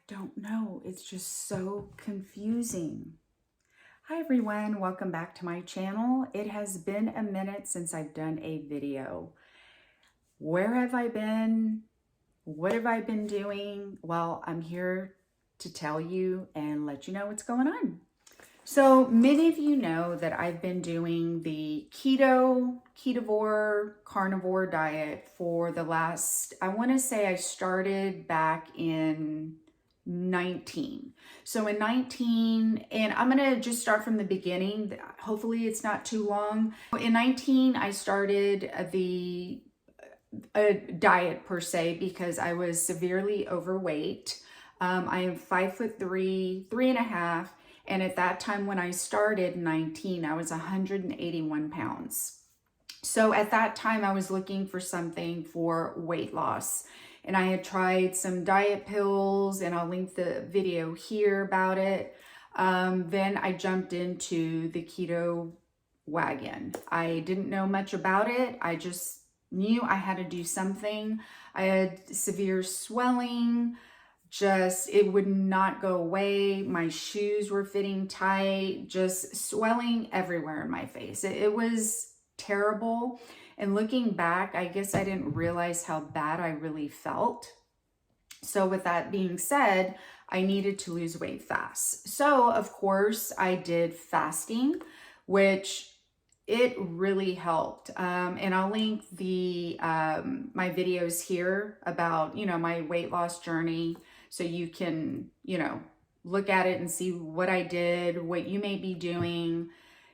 don't know. It's just so confusing. Hi everyone, welcome back to my channel. It has been a minute since I've done a video. Where have I been? What have I been doing? Well, I'm here to tell you and let you know what's going on. So many of you know that I've been doing the Ketovore Carnivore diet for the last, I want to say I started back in 19. So in 19, and I'm going to just start from the beginning. Hopefully it's not too long. In 19, I started a diet per se because I was severely overweight. I am 5'3", 3.5. And at that time when I started 19, I was 181 pounds. So at that time I was looking for something for weight loss. And I had tried some diet pills, and I'll link the video here about it. Then I jumped into the keto wagon. I didn't know much about it. I just knew I had to do something. I had severe swelling. It would not go away. My shoes were fitting tight, just swelling everywhere in my face. It was terrible. And looking back, I guess I didn't realize how bad I really felt. So with that being said, I needed to lose weight fast. So of course I did fasting, which it really helped. And I'll link my videos here about, my weight loss journey. So you can, look at it and see what I did, what you may be doing,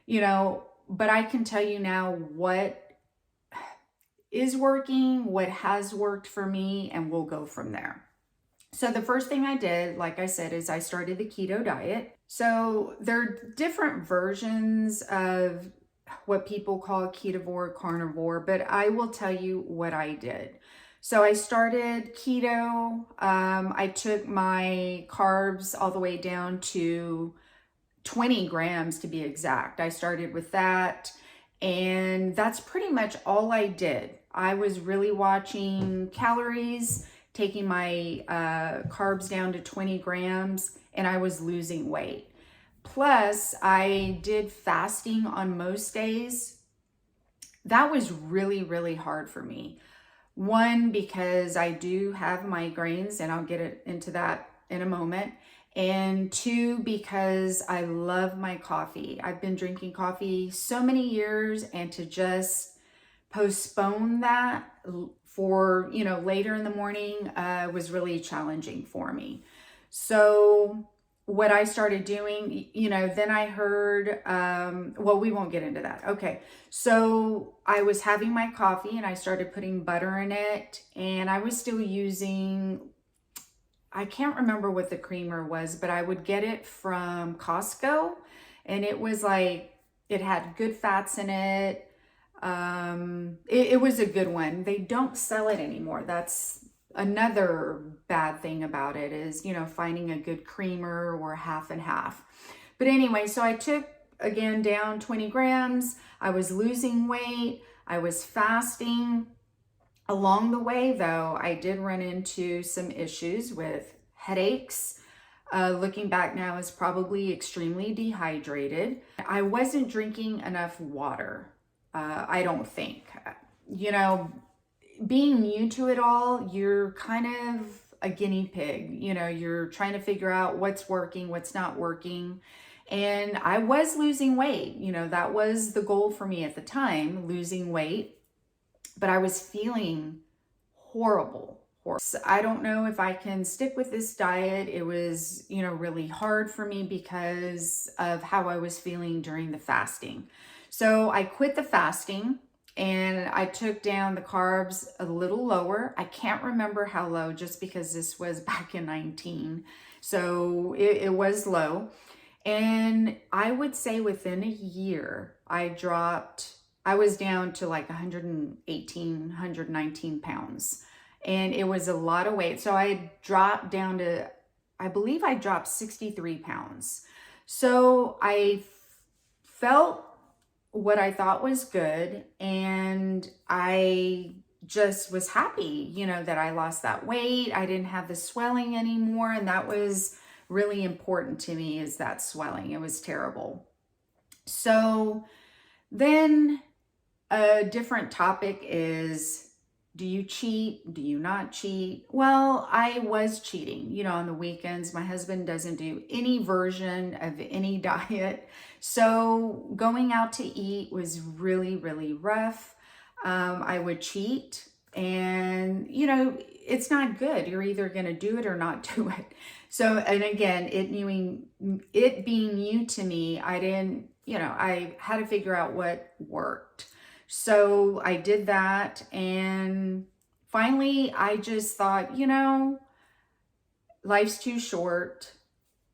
but I can tell you now what is working, what has worked for me, and we'll go from there. So the first thing I did, like I said, is I started the keto diet. So there are different versions of what people call ketovore, carnivore, but I will tell you what I did. So I started keto. I took my carbs all the way down to 20 grams to be exact. I started with that, and that's pretty much all I did. I was really watching calories, taking my carbs down to 20 grams, and I was losing weight. Plus, I did fasting on most days. That was really, really hard for me. One, because I do have migraines, and I'll get into that in a moment. And two, because I love my coffee. I've been drinking coffee so many years, and to just postpone that for, later in the morning was really challenging for me. So what I started doing, then I heard, well, we won't get into that. Okay. So I was having my coffee, and I started putting butter in it, and I was still using, I can't remember what the creamer was, but I would get it from Costco, and it was like, it had good fats in it. It was a good one. They don't sell it anymore. That's another bad thing about it is, finding a good creamer or half and half. But anyway, so I took, again, down 20 grams. I was losing weight. I was fasting. Along the way, though, I did run into some issues with headaches. Looking back now, is probably extremely dehydrated. I wasn't drinking enough water. I don't think, being new to it all, you're kind of a guinea pig. You're trying to figure out what's working, what's not working. And I was losing weight. That was the goal for me at the time, losing weight. But I was feeling horrible. So I don't know if I can stick with this diet. It was, really hard for me because of how I was feeling during the fasting. So I quit the fasting, and I took down the carbs a little lower. I can't remember how low, just because this was back in 19. So it was low. And I would say within a year, I was down to like 118, 119 pounds. And it was a lot of weight. So I dropped down to, I believe I dropped 63 pounds. So I felt what I thought was good, and I just was happy, that I lost that weight. I didn't have the swelling anymore. And that was really important to me, is that swelling. It was terrible. So then a different topic is, do you cheat? Do you not cheat? Well, I was cheating, on the weekends. My husband doesn't do any version of any diet. So going out to eat was really, really rough. I would cheat, and it's not good. You're either going to do it or not do it. So, and again, it being new to me, I had to figure out what worked. So I did that, and finally I just thought, life's too short.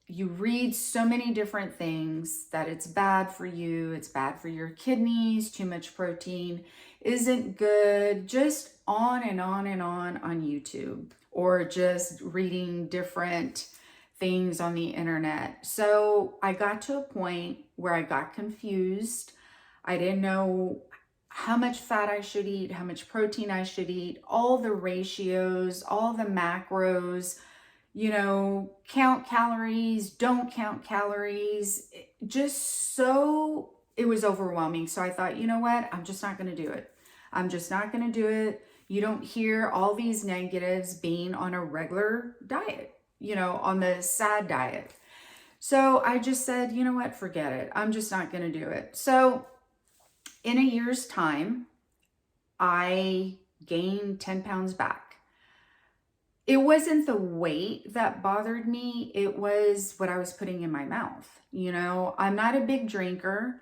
You read so many different things that it's bad for you. It's bad for your kidneys. Too much protein isn't good. Just on and on and on YouTube, or just reading different things on the internet. So I got to a point where I got confused. I didn't know how much fat I should eat, how much protein I should eat, all the ratios, all the macros, count calories, don't count calories. It was overwhelming. So I thought, you know what? I'm just not going to do it. I'm just not going to do it. You don't hear all these negatives being on a regular diet, on the SAD diet. So I just said, you know what? Forget it. I'm just not going to do it. So in a year's time, I gained 10 pounds back. It wasn't the weight that bothered me. It was what I was putting in my mouth. I'm not a big drinker,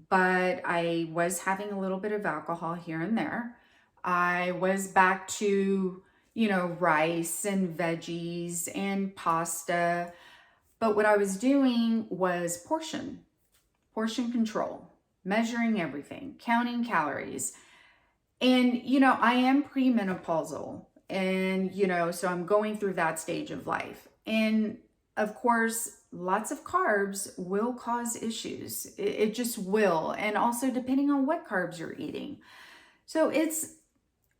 but I was having a little bit of alcohol here and there. I was back to, rice and veggies and pasta. But what I was doing was portion control, measuring everything, counting calories. And, I am premenopausal, and, so I'm going through that stage of life. And of course, lots of carbs will cause issues. It just will. And also depending on what carbs you're eating. So it's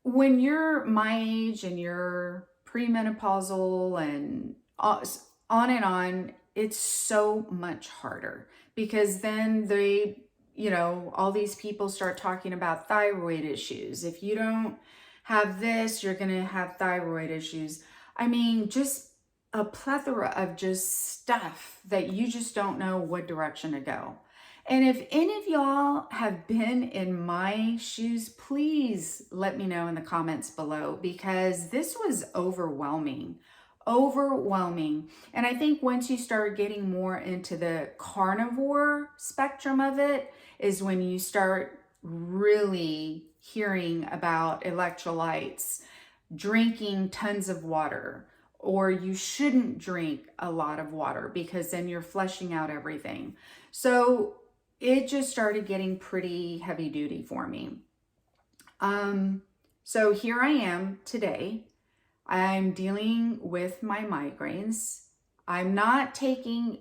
when you're my age and you're premenopausal and on and on, it's so much harder, because then all these people start talking about thyroid issues. If you don't have this, you're going to have thyroid issues. I mean, just a plethora of just stuff that you just don't know what direction to go. And if any of y'all have been in my shoes, please let me know in the comments below, because this was overwhelming. And I think once you start getting more into the carnivore spectrum of it is when you start really hearing about electrolytes, drinking tons of water, or you shouldn't drink a lot of water because then you're flushing out everything. So it just started getting pretty heavy duty for me. So here I am today. I'm dealing with my migraines. I'm not taking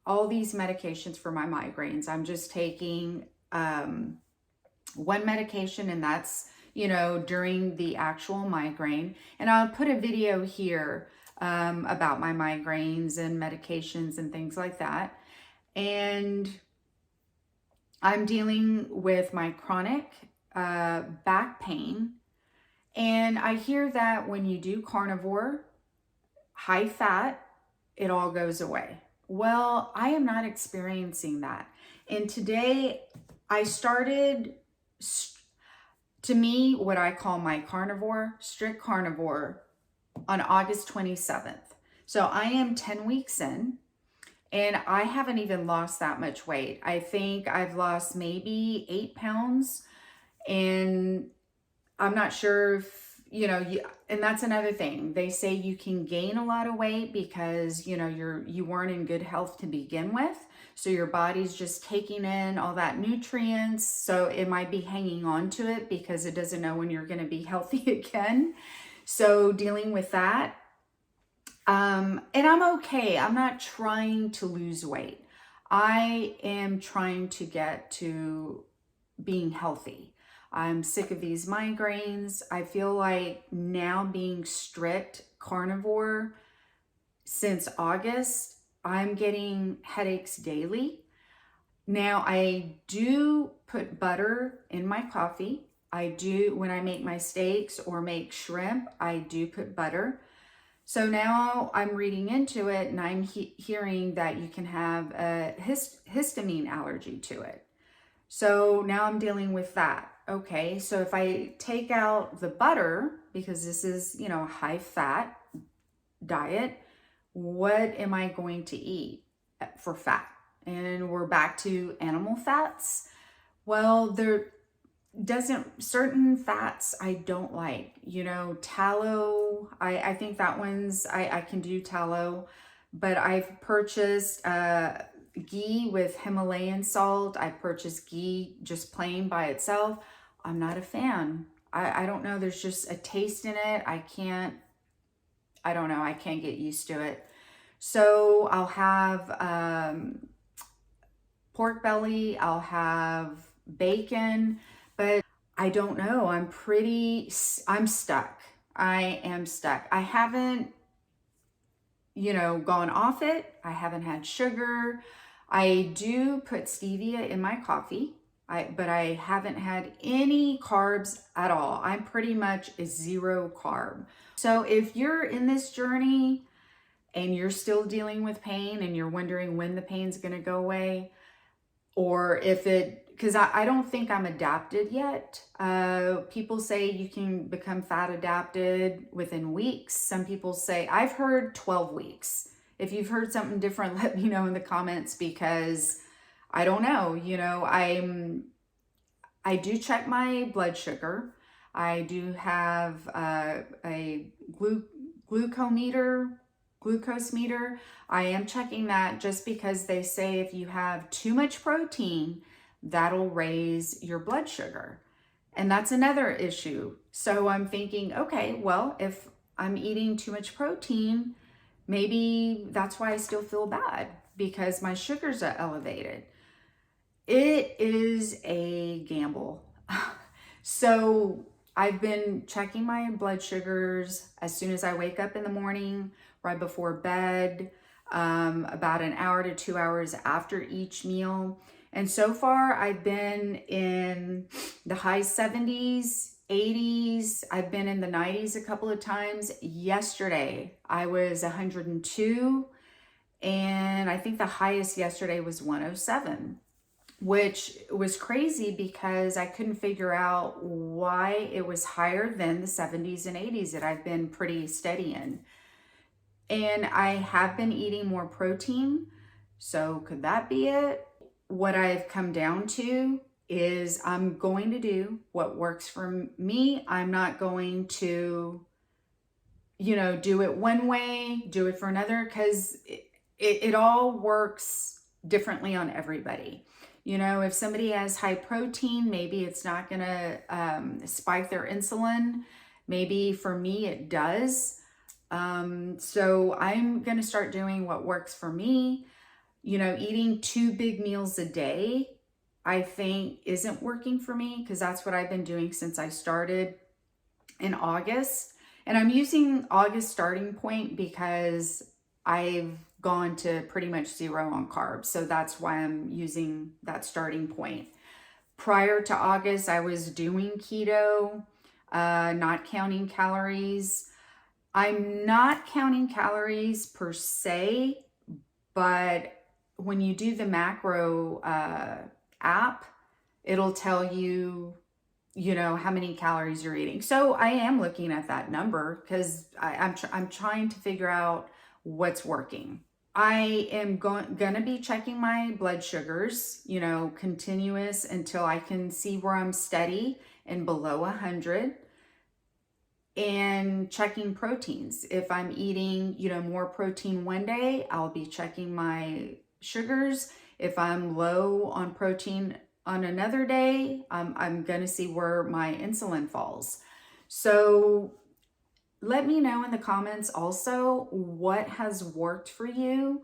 all these medications for my migraines. I'm just taking one medication, and that's, during the actual migraine. And I'll put a video here about my migraines and medications and things like that. And I'm dealing with my chronic back pain. And I hear that when you do carnivore, high fat, it all goes away. Well, I am not experiencing that. And today I started, to me, what I call my carnivore, strict carnivore, on August 27th. So I am 10 weeks in, and I haven't even lost that much weight. I think I've lost maybe 8 pounds, and I'm not sure if, and that's another thing. They say you can gain a lot of weight because, you weren't in good health to begin with. So your body's just taking in all that nutrients. So it might be hanging on to it because it doesn't know when you're going to be healthy again. So dealing with that. And I'm okay. I'm not trying to lose weight. I am trying to get to being healthy. I'm sick of these migraines. I feel like now being strict carnivore since August, I'm getting headaches daily. Now, I do put butter in my coffee. I do, when I make my steaks or make shrimp, I do put butter. So now I'm reading into it and I'm hearing that you can have a histamine allergy to it. So now I'm dealing with that. Okay, so if I take out the butter, because this is, you know, a high fat diet, what am I going to eat for fat? And we're back to animal fats. Well, there doesn't, certain fats I don't like, you know, tallow. I think that one's, I can do tallow, but I've purchased ghee with Himalayan salt. I purchased ghee just plain by itself. I'm not a fan. I don't know. There's just a taste in it. I don't know. I can't get used to it. So I'll have pork belly. I'll have bacon, but I don't know. I'm stuck. I am stuck. I haven't, you know, gone off it. I haven't had sugar. I do put stevia in my coffee, but I haven't had any carbs at all. I'm pretty much a zero carb. So if you're in this journey and you're still dealing with pain and you're wondering when the pain's going to go away, or if it, because I don't think I'm adapted yet. People say you can become fat adapted within weeks. Some people say, I've heard 12 weeks. If you've heard something different, let me know in the comments, because I don't know. You know, I do check my blood sugar. I do have a glucose meter. I am checking that just because they say if you have too much protein, that'll raise your blood sugar. And that's another issue. So I'm thinking, okay, well, if I'm eating too much protein, maybe that's why I still feel bad, because my sugars are elevated. It is a gamble. So I've been checking my blood sugars as soon as I wake up in the morning, right before bed, about an hour to 2 hours after each meal. And so far I've been in the high 70s, 80s. I've been in the 90s a couple of times. Yesterday I was 102, and I think the highest yesterday was 107. Which was crazy because I couldn't figure out why it was higher than the 70s and 80s that I've been pretty steady in. And I have been eating more protein. So could that be it? What I've come down to is I'm going to do what works for me. I'm not going to, you know, do it one way, do it for another, because it all works differently on everybody. You know, if somebody has high protein, maybe it's not going to spike their insulin. Maybe for me, it does. So I'm going to start doing what works for me. You know, eating 2 big meals a day, I think isn't working for me, because that's what I've been doing since I started in August. And I'm using August starting point because I've gone to pretty much zero on carbs. So that's why I'm using that starting point. Prior to August, I was doing keto, not counting calories. I'm not counting calories per se, but when you do the macro app, it'll tell you, you know, how many calories you're eating. So I am looking at that number because I'm trying to figure out what's working. I am gonna be checking my blood sugars, you know, continuous until I can see where I'm steady and below 100, and checking proteins. If I'm eating, you know, more protein one day, I'll be checking my sugars. If I'm low on protein on another day, I'm gonna see where my insulin falls. So let me know in the comments also what has worked for you,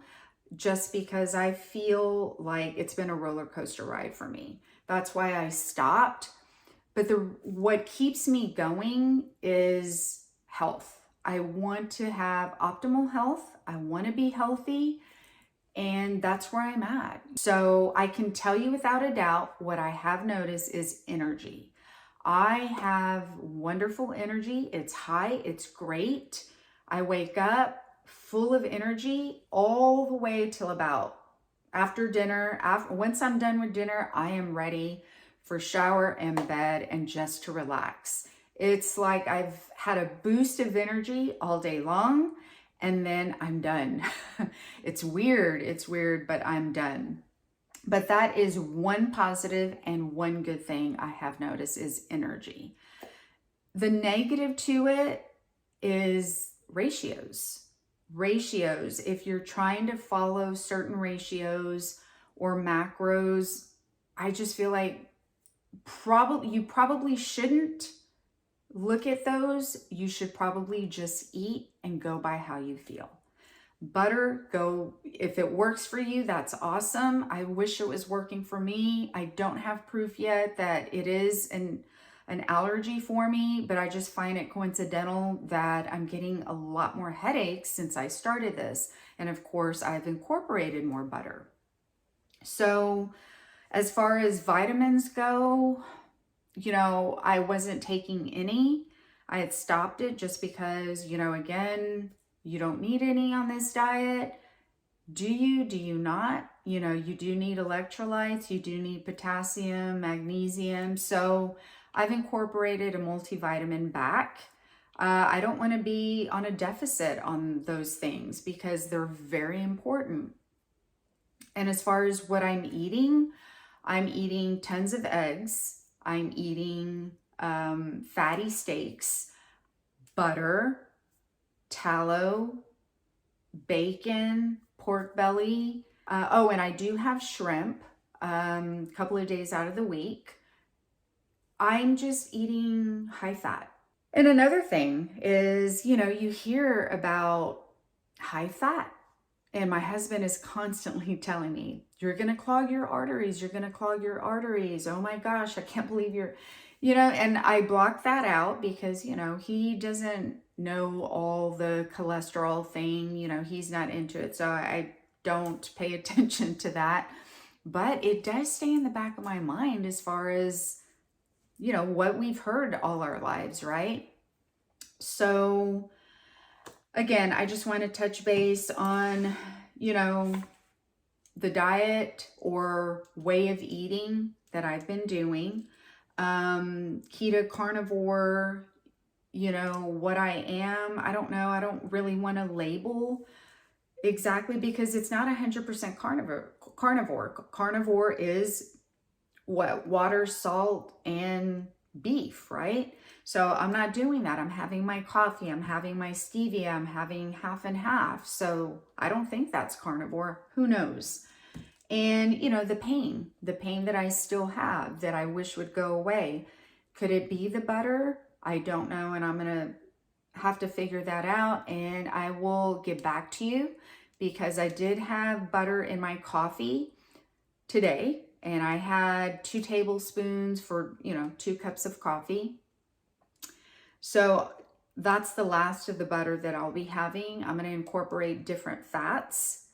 just because I feel like it's been a roller coaster ride for me. That's why I stopped. But what keeps me going is health. I want to have optimal health. I want to be healthy. And that's where I'm at. So I can tell you without a doubt, what I have noticed is energy. I have wonderful energy. It's high. It's great. I wake up full of energy all the way till about after dinner. Once I'm done with dinner, I am ready for shower and bed and just to relax. It's like I've had a boost of energy all day long and then I'm done. It's weird, but I'm done. But that is one positive and one good thing I have noticed is energy. The negative to it is ratios. Ratios, if you're trying to follow certain ratios or macros, I just feel like you probably shouldn't look at those. You should probably just eat and go by how you feel. Butter, if it works for you, that's awesome. I wish it was working for me. I don't have proof yet that it is an allergy for me, but I just find it coincidental that I'm getting a lot more headaches since I started this. And of course, I've incorporated more butter. So as far as vitamins go, I wasn't taking any. I had stopped it just because, again, you don't need any on this diet. Do you? Do you not? You do need electrolytes. You do need potassium, magnesium. So I've incorporated a multivitamin back. I don't want to be on a deficit on those things because they're very important. And as far as what I'm eating tons of eggs. I'm eating fatty steaks, butter, tallow, bacon, pork belly. And I do have shrimp a couple of days out of the week. I'm just eating high fat. And another thing is, you hear about high fat. And my husband is constantly telling me, you're going to clog your arteries. You're going to clog your arteries. Oh my gosh, I can't believe and I block that out because, he doesn't know all the cholesterol thing. He's not into it. So I don't pay attention to that. But it does stay in the back of my mind as far as, what we've heard all our lives, right? So again, I just want to touch base on, the diet or way of eating that I've been doing. Keto Carnivore, what I am. I don't know. I don't really want to label exactly because it's not 100% carnivore. Carnivore is what? Water, salt, and beef, right? So I'm not doing that. I'm having my coffee. I'm having my stevia. I'm having half and half. So I don't think that's carnivore. Who knows? And, the pain that I still have that I wish would go away. Could it be the butter? I don't know. And I'm going to have to figure that out. And I will get back to you because I did have butter in my coffee today. And I had 2 tablespoons for, 2 cups of coffee. So that's the last of the butter that I'll be having. I'm going to incorporate different fats.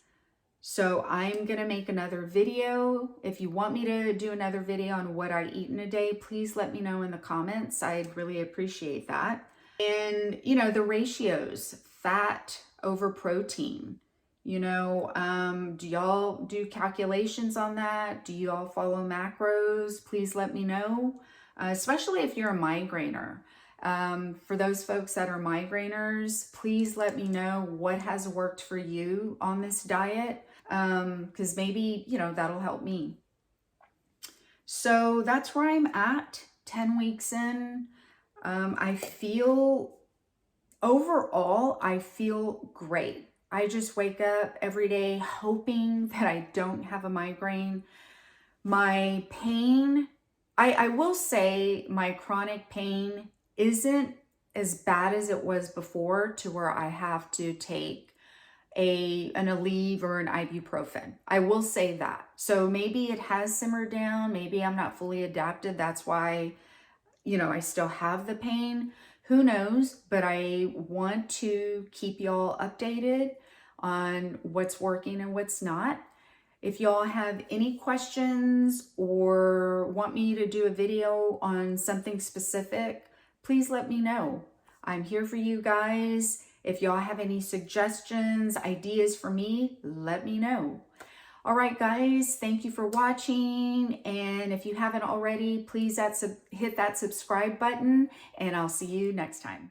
So I'm going to make another video. If you want me to do another video on what I eat in a day, please let me know in the comments. I'd really appreciate that. And, the ratios, fat over protein. Do y'all do calculations on that? Do you all follow macros? Please let me know, especially if you're a migrainer. For those folks that are migrainers, please let me know what has worked for you on this diet, because maybe, that'll help me. So that's where I'm at 10 weeks in. Overall, I feel great. I just wake up every day hoping that I don't have a migraine. My pain, I will say my chronic pain isn't as bad as it was before to where I have to take an Aleve or an ibuprofen. I will say that. So maybe it has simmered down. Maybe I'm not fully adapted. That's why, you know, I still have the pain. Who knows? But I want to keep y'all updated on what's working and what's not. If y'all have any questions or want me to do a video on something specific, please let me know. I'm here for you guys. If y'all have any suggestions, ideas for me, let me know. All right, guys, thank you for watching. And if you haven't already, please hit that subscribe button, and I'll see you next time.